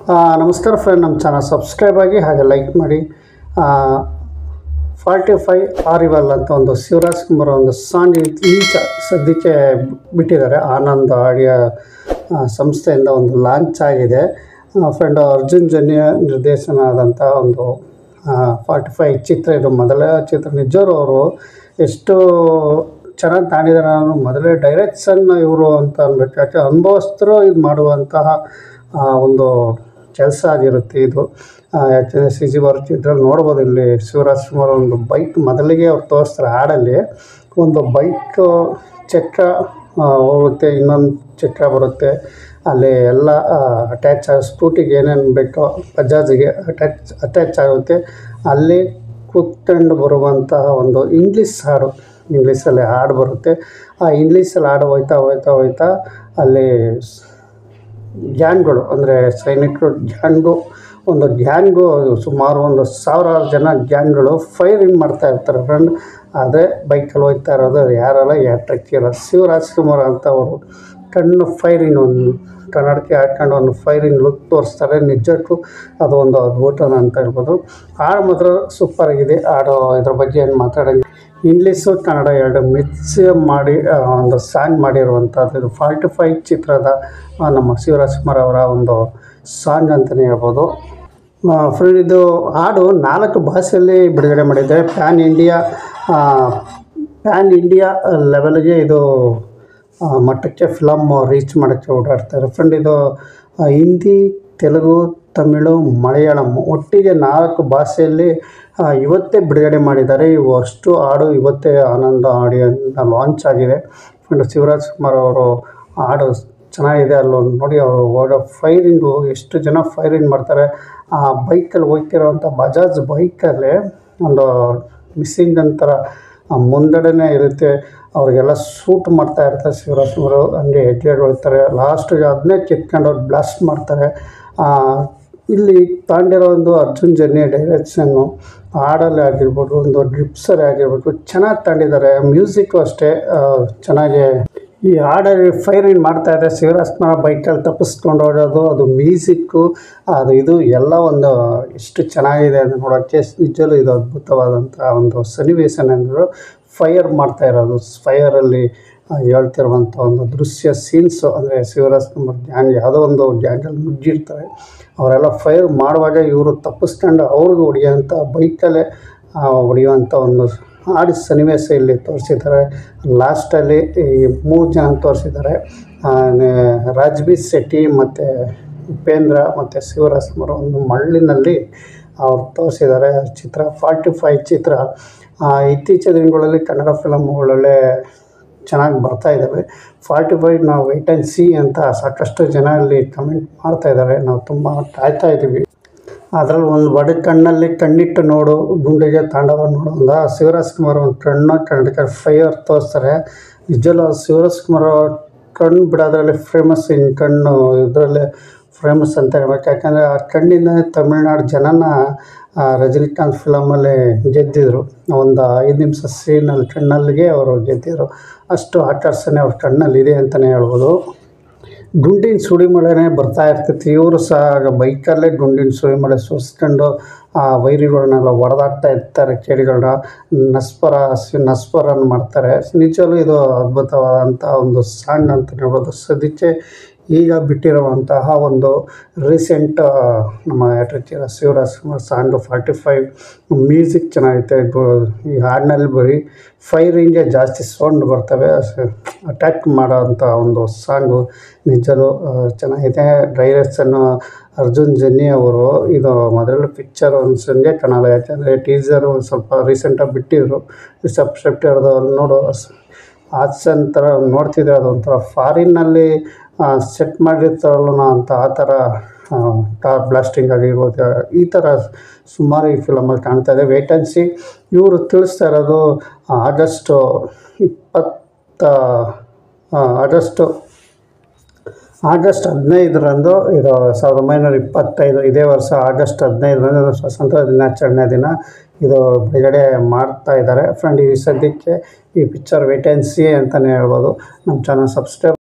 ನಮಸ್ಕಾರ ಫ್ರೆಂಡ್, ನಮ್ಮ channel subscribe ಆಗಿ ಹಾಗೆ ಲೈಕ್ ಮಾಡಿ. 45 ಆರಿವಲ್ ಅಂತ ಒಂದು ಶಿವರಾಜ್ ಕುಮಾರ್ ಒಂದು ಸಾಂಗ್ ಈಗ ಸದ್ಯಕ್ಕೆ ಬಿಟ್ಟಿದ್ದಾರೆ. ಆನಂದ್ ಆಡಿಯೋ ಸಂಸ್ಥೆಯಿಂದ ಒಂದು ಲಾಂಚ್ ಆಗಿದೆ. ಫ್ರೆಂಡ್ ಅರ್ಜುನ್ ಜನ್ಯ ನಿರ್ದೇಶನ ಆದಂಥ ಒಂದು 45 ಚಿತ್ರ. ಇದು ಮೊದಲ ಚಿತ್ರ. ನಿಜರು ಅವರು ಎಷ್ಟು ಚೆನ್ನಾಗಿ ತಾಂಡಿದ್ದಾರೆ. ಮೊದಲೇ ಡೈರೆಕ್ಷನ್ ಇವರು ಅಂತ ಅನ್ಬೇಕು. ಯಾಕೆ ಅನುಭವಸ್ಥರು ಇದು ಮಾಡುವಂತಹ ಒಂದು ಕೆಲಸ ಆಗಿರುತ್ತೆ ಇದು. ಯಾಕೆಂದರೆ CG ವರ್ಕ್ ಇದ್ರಲ್ಲಿ ನೋಡ್ಬೋದು. ಇಲ್ಲಿ ಶಿವರಾಜ್ ಕುಮಾರ್ ಒಂದು ಬೈಕ್ ಮೊದಲಿಗೆ ಅವ್ರು ತೋರಿಸ್ತಾರೆ ಹಾಡಲ್ಲಿ. ಒಂದು ಬೈಕ್ ಚಕ್ರ ಹೋಗುತ್ತೆ, ಇನ್ನೊಂದು ಚಕ್ರ ಬರುತ್ತೆ. ಅಲ್ಲಿ ಎಲ್ಲ ಅಟ್ಯಾಚ್ ಸ್ಕೂಟಿಗೆ ಏನೇನು ಬೇಕೋ ಬಜಾಜಿಗೆ ಅಟ್ಯಾಚ್ ಆಗುತ್ತೆ. ಅಲ್ಲಿ ಕೂತ್ಕೊಂಡು ಬರುವಂತಹ ಒಂದು ಇಂಗ್ಲೀಷಲ್ಲಿ ಹಾಡು ಬರುತ್ತೆ. ಆ ಇಂಗ್ಲೀಷಲ್ಲಿ ಹಾಡು ಹೋಯ್ತಾ ಅಲ್ಲಿ ಗ್ಯಾಂಗ್ಗಳು ಅಂದರೆ ಸೈನಿಕರು ಗ್ಯಾಂಗು ಸುಮಾರು 1000 ಜನ ಗ್ಯಾಂಗ್ಗಳು ಫೈರಿಂಗ್ ಮಾಡ್ತಾಯಿರ್ತಾರೆ ಫ್ರೆಂಡ್. ಅದೇ ಬೈಕಲ್ಲಿ ಹೋಗ್ತಾ ಇರೋದು ಯಾರಲ್ಲ, ಟ್ರಕ್ಕಿರೋ ಶಿವರಾಜ್ ಕುಮಾರ್ ಅಂತ ಅವರು ಕಣ್ಣು ಫೈರಿಂಗ್, ಒಂದು ಕನ್ನಡಕ್ಕೆ ಹಾಕ್ಕೊಂಡು ಒಂದು ಫೈರಿಂಗ್ ಲುಕ್ ತೋರಿಸ್ತಾರೆ. ನಿಜಕ್ಕೂ ಅದು ಒಂದು ಅದ್ಭುತ ಅಂತ ಹೇಳ್ಬೋದು. ಹಾಡು ಮಾತ್ರ ಸೂಪರಾಗಿದೆ. ಹಾಡು ಇದ್ರ ಬಗ್ಗೆ ಏನು ಮಾತಾಡೋಂಗಿಲ್ಲ. ಇಂಗ್ಲೀಷು ಕನ್ನಡ ಎರಡು ಮಿಕ್ಸ್ ಮಾಡಿ ಒಂದು ಸಾಂಗ್ ಮಾಡಿರುವಂಥದ್ದು. ಇದು 45 ಚಿತ್ರದ ನಮ್ಮ ಶಿವರಾಜ್ ಕುಮಾರ್ ಅವರ ಒಂದು ಸಾಂಗ್ ಅಂತಲೇ ಹೇಳ್ಬೋದು. ಫ್ರೆಂಡ್, ಇದು ಹಾಡು 4 ಭಾಷೆಯಲ್ಲಿ ಬಿಡುಗಡೆ ಮಾಡಿದ್ದಾರೆ. ಪ್ಯಾನ್ ಇಂಡಿಯಾ ಲೆವೆಲ್ಗೆ ಇದು ಮಟ್ಟಕ್ಕೆ ಫಿಲಮ್ ರೀಚ್ ಮಾಡೋಕ್ಕೆ ಓಡಾಡ್ತಾರೆ ಫ್ರೆಂಡ್. ಇದು ಹಿಂದಿ, ತೆಲುಗು, ತಮಿಳು, ಮಲಯಾಳಂ ಒಟ್ಟಿಗೆ 4 ಭಾಷೆಯಲ್ಲಿ ಇವತ್ತೇ ಬಿಡುಗಡೆ ಮಾಡಿದ್ದಾರೆ. ಇವು ಅಷ್ಟು ಹಾಡು ಇವತ್ತೇ ಆನಂದ ಆಡಿಯೋದಿಂದ ಲಾಂಚ್ ಆಗಿದೆ ಫ್ರೆಂಡ್. ಶಿವರಾಜ್ ಕುಮಾರ್ ಅವರು ಹಾಡು ಚೆನ್ನಾಗಿದೆ. ಅಲ್ಲೊಂದು ನೋಡಿ, ಅವರು ಹೋಗೋ ಫೈರಿಂಗು, ಎಷ್ಟು ಜನ ಫೈರಿಂಗ್ ಮಾಡ್ತಾರೆ. ಆ ಬೈಕಲ್ಲಿ ಹೋಗ್ತಿರೋವಂಥ ಬಜಾಜ್ ಬೈಕಲ್ಲಿ ಒಂದು ಮಿಸ್ಸಿಂಗ್ ಅಂತರ ಮುಂದಡೆನೇ ಇರುತ್ತೆ. ಅವ್ರಿಗೆಲ್ಲ ಶೂಟ್ ಮಾಡ್ತಾ ಇರ್ತಾರೆ ಶಿವರಾಜ್ ಕುಮಾರ್. ಹಂಗೆ ಹೆಜ್ಜೆ ಹೋಗ್ತಾರೆ. ಲಾಸ್ಟಿಗೆ ಅದನ್ನೇ ಕಿತ್ಕೊಂಡು ಅವ್ರು ಬ್ಲಾಸ್ಟ್ ಮಾಡ್ತಾರೆ. ಇಲ್ಲಿ ತಾಂಡಿರೋ ಒಂದು ಅರ್ಜುನ್ ಜನ್ಯ ಡೈರೆಕ್ಷನ್ನು, ಹಾಡಲ್ಲಿ ಆಗಿರ್ಬೋದು, ಒಂದು ಡ್ರಿಪ್ಸಲ್ಲಿ ಆಗಿರ್ಬೋದು, ಚೆನ್ನಾಗಿ ತಾಂಡಿದ್ದಾರೆ. ಮ್ಯೂಸಿಕ್ಕು ಅಷ್ಟೇ ಚೆನ್ನಾಗಿ. ಈ ಹಾಡಲ್ಲಿ ಫೈರಿಂಗ್ ಮಾಡ್ತಾಯಿದ್ದರೆ ಶಿವರಾಜ್ ಕುಮಾರ್ ಬೈಕಲ್ಲಿ ತಪ್ಪಿಸ್ಕೊಂಡು ಹೋಗೋದು, ಅದು ಮ್ಯೂಸಿಕ್ಕು, ಅದು ಇದು ಎಲ್ಲ ಒಂದು ಎಷ್ಟು ಚೆನ್ನಾಗಿದೆ ಅಂತ ನೋಡೋಕ್ಕೆ. ನಿಜವೂ ಇದು ಅದ್ಭುತವಾದಂಥ ಒಂದು ಸನ್ನಿವೇಶನೆಂದರು. ಫೈರ್ ಮಾಡ್ತಾ ಇರೋದು, ಫೈರಲ್ಲಿ ಹೇಳ್ತಿರುವಂಥ ಒಂದು ದೃಶ್ಯ ಸೀನ್ಸು. ಅಂದರೆ ಶಿವರಾಜ್ ಕುಮಾರ್ ಗ್ಯಾಂಗ್ ಯಾವುದೋ ಒಂದು ಗ್ಯಾಂಗಲ್ಲಿ ನುಗ್ಗಿರ್ತಾರೆ. ಅವರೆಲ್ಲ ಫೈರ್ ಮಾಡುವಾಗ ಇವರು ತಪ್ಪಿಸ್ಕೊಂಡು ಅವ್ರಿಗೆ ಹೊಡೆಯೋಂಥ ಬೈಕಲ್ಲೇ ಹೊಡೆಯುವಂಥ ಒಂದು ಹಾಡು ಸನ್ನಿವೇಶ ಇಲ್ಲಿ ತೋರಿಸಿದ್ದಾರೆ. ಲಾಸ್ಟಲ್ಲಿ ಈ 3 ಜನ ತೋರಿಸಿದ್ದಾರೆ. ರಾಜ್ಬೀರ್ ಶೆಟ್ಟಿ ಮತ್ತು ಉಪೇಂದ್ರ ಮತ್ತು ಶಿವರಾಜ್ ಕುಮಾರ್ ಒಂದು ಮಳ್ಳಿನಲ್ಲಿ ಅವ್ರು ತೋರಿಸಿದ್ದಾರೆ. ಚಿತ್ರ 45 ಚಿತ್ರ ಇತ್ತೀಚಿನ ದಿನಗಳಲ್ಲಿ ಕನ್ನಡ ಫಿಲಮ್ಗಳಲ್ಲೇ ಚೆನ್ನಾಗಿ ಬರ್ತಾಯಿದ್ದಾವೆ. 45 ನಾವು ವೆಯ್ಟ್ ಆ್ಯಂಡ್ ಸಿ ಅಂತ ಸಾಕಷ್ಟು ಜನ ಅಲ್ಲಿ ಕಮೆಂಟ್ ಮಾಡ್ತಾಯಿದ್ದಾರೆ. ನಾವು ತುಂಬ ಕಾಯ್ತಾಯಿದ್ದೀವಿ. ಅದರಲ್ಲಿ ಒಂದು ಕಣ್ಣಲ್ಲಿ ಕಣ್ಣಿಟ್ಟು ನೋಡು, ಗುಂಡಿಗೆ ತಾಂಡವ ನೋಡು ಅಂದ ಶಿವರಾಜ್ ಕುಮಾರ್ ಒಂದು ಕಣ್ಣಕ್ಕೆ ಫೈರ್ ತೋರಿಸ್ತಾರೆ. ನಿಜವೂ ಶಿವರಾಜ್ ಕುಮಾರ್ ಕಣ್ಣು ಬಿಡೋದ್ರಲ್ಲಿ ಫೇಮಸ್. ಇನ್ನು ಕಣ್ಣು ಇದರಲ್ಲೇ ಫೇಮಸ್ ಅಂತ ಹೇಳ್ಬೇಕು. ಯಾಕಂದರೆ ಆ ಕಣ್ಣಿಂದ ತಮಿಳ್ನಾಡು ಜನನ ರಜನಿಕಾಂತ್ ಫಿಲಮಲ್ಲಿ ಗೆದ್ದಿದ್ರು. ಒಂದು 5 ನಿಮಿಷ ಸೀನಲ್ಲಿ ಕಣ್ಣಲ್ಲಿಗೆ ಅವರು ಗೆದ್ದಿದ್ರು. ಅಷ್ಟು ಆಕರ್ಷಣೆ ಅವ್ರ ಕಣ್ಣಲ್ಲಿದೆ ಅಂತಲೇ ಹೇಳ್ಬೋದು. ಗುಂಡಿನ ಸುಳಿಮಳೆನೇ ಬರ್ತಾ ಇರ್ತೈತಿ. ಇವರು ಸಹ ಬೈಕಲ್ಲೇ ಗುಂಡಿನ ಸುಳಿಮಳೆ ಸುರಿಸ್ಕೊಂಡು ಆ ವೈರಿಗಳನ್ನೆಲ್ಲ ಹೊಡೆದಾಕ್ತಾ ಇರ್ತಾರೆ. ಕೇಳಿಗಳನ್ನ ನಸ್ಪರನ್ನು ಮಾಡ್ತಾರೆ. ನಿಜವೂ ಇದು ಅದ್ಭುತವಾದಂಥ ಒಂದು ಸಾಂಗ್ ಅಂತ ಹೇಳ್ಬೋದು. ಸದ್ಯಕ್ಕೆ ಈಗ ಬಿಟ್ಟಿರುವಂತಹ ಒಂದು ರೀಸೆಂಟ್ ನಮ್ಮ ಶಿವರಾಜ್ ಕುಮಾರ್ ಸಾಂಗು 45 ಮ್ಯೂಸಿಕ್ ಚೆನ್ನಾಗೈತೆ. ಈ ಹಾಡಿನಲ್ಲಿ ಬರೀ ಫೈರಿಂಗೇ ಜಾಸ್ತಿ ಸೌಂಡ್ ಬರ್ತವೆ. ಅಟ್ಯಾಕ್ ಮಾಡೋವಂಥ ಒಂದು ಸಾಂಗು ನಿಜವೂ ಚೆನ್ನಾಗಿದೆ. ಡೈರೆಕ್ಷನ್ನು ಅರ್ಜುನ್ ಜನ್ಯ ಅವರು. ಇದು ಮೊದಲ ಪಿಕ್ಚರ್ ಅನ್ಸಂಗೆ ಕಾಣಲ್ಲ. ಯಾಕೆಂದರೆ ಟೀಸರು ಒಂದು ಸ್ವಲ್ಪ ರೀಸೆಂಟಾಗಿ ಬಿಟ್ಟಿದ್ರು. ಸಬ್ಸ್ಕ್ರೈಬ್ದು ಅಲ್ಲಿ ನೋಡು ಆಕ್ಷನ್ ಥರ ನೋಡ್ತಿದ್ದೆ. ಅದೊಂಥರ ಫಾರಿನ್ನಲ್ಲಿ ಸೆಟ್ ಮಾಡಿರ್ತಾರಲ್ಲ ಅಂತ ಆ ಥರ ಕಾರ್ ಬ್ಲಾಸ್ಟಿಂಗ್ ಆಗಿರ್ಬೋದು. ಈ ಥರ ಸುಮಾರು ಈ ಫಿಲಮಲ್ಲಿ ಕಾಣ್ತಾ ಇದೆ. Wait and see. ಇವರು ತಿಳಿಸ್ತಾ ಇರೋದು ಆಗಸ್ಟ್ 15ರಂದು, ಇದು 1925, ಇದೇ ವರ್ಷ ಆಗಸ್ಟ್ 15ರಂದು ಸ್ವಾತಂತ್ರ್ಯ ದಿನಾಚರಣೆ ದಿನ ಇದು ಬಿಡುಗಡೆ ಮಾಡ್ತಾ ಇದ್ದಾರೆ ಫ್ರೆಂಡ್. ಈ ಸದ್ಯಕ್ಕೆ ಈ ಪಿಕ್ಚರ್ ವೇಟ್ ಆ್ಯಂಡ್ ಸಿ ಅಂತಲೇ ಹೇಳ್ಬೋದು. ನಮ್ಮ ಚಾನಲ್ ಸಬ್ಸ್ಕ್ರೈಬ್